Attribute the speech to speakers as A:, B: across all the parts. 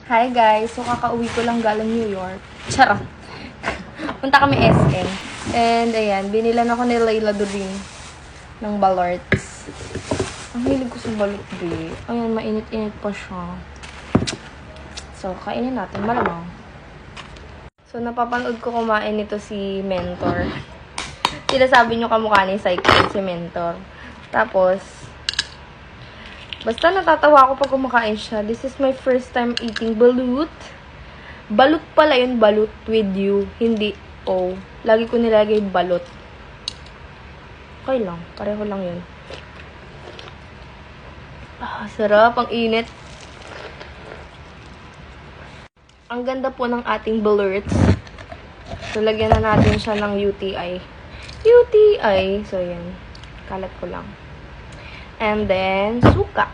A: Hi guys! So kakauwi ko lang galing New York. Charot! Punta kami SM. And ayan, binilan ako ni Layla Durin ng balorts. Ang hilig ko sa balot, be. Ayan, mainit-init pa siya. So, kainin natin. Malamang. So, napapanood ko kumain nito si Mentor. Sinasabi nyo kamukha ni Cyclone si Mentor. Tapos, basta natatawa ako pag kumakain siya. This is my first time eating balut. Balut pala yun, balut with you. Hindi O. Lagi ko nilagay balot. Okay lang. Pareho lang yun. Ah, sarap. Ang init. Ang ganda po ng ating balurts. So, lagyan na natin siya ng UTI. UTI. So, yan. Kalat ko lang. And then, suka.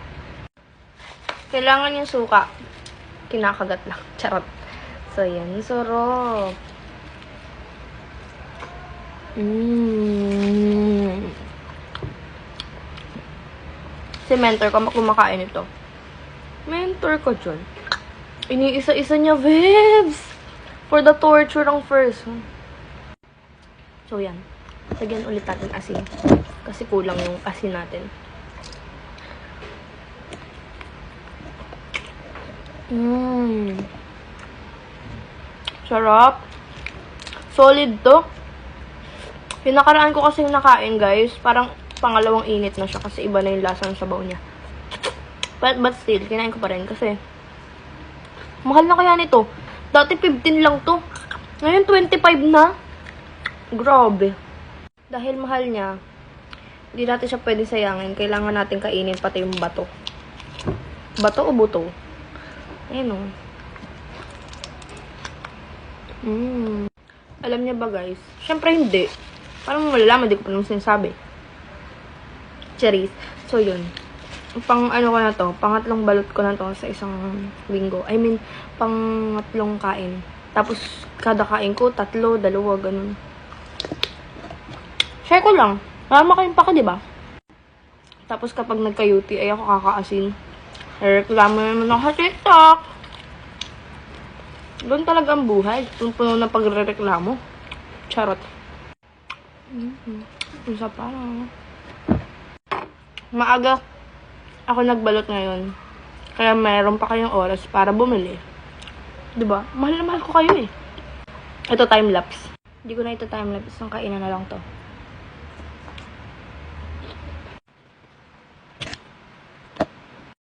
A: Kailangan yung suka. Kinakagat lang. Charot. So, yan. Sarap. Si Mentor ko kumakain ito. Mentor ko dyan. Iniisa-isa niya, vibes! For the torture ang first. So, yan. Lagyan ulit natin asin. Kasi kulang yung asin natin. Sarap. Solid to. Yung nakaraan ko kasing nakain, guys, parang pangalawang init na siya kasi iba na yung lasa ng sabaw niya. But still, kinain ko pa rin kasi mahal na kaya nito. Dati 15 lang to. Ngayon 25 na. Grabe. Dahil mahal niya, hindi natin siya pwede sayangin. Kailangan natin kainin pati yung bato. Bato o buto? Ayun o. Alam niya ba, guys? Syempre hindi. Parang malalaman, di ko pa naman sinasabi. Cherries. So, yun. Pang ano ko na to, pangatlong balot ko na to sa isang linggo. I mean, pangatlong kain. Tapos, kada kain ko, 3, 2, ganun. Share ko lang. Marama kayong pa ka, diba? Tapos, kapag nagka-UTI ako kakaasin, reklamo naman ako sa TikTok. Doon talaga ang buhay. Puno ng pagre-reklamo. Charot. Isa pa. Maaga ako nagbalot ngayon. Kaya mayroon pa kayong oras para bumili. Diba? Mahal na mahal ko kayo eh. Ito time-lapse. Hindi ko na ito time-lapse. Isang kainan na lang to.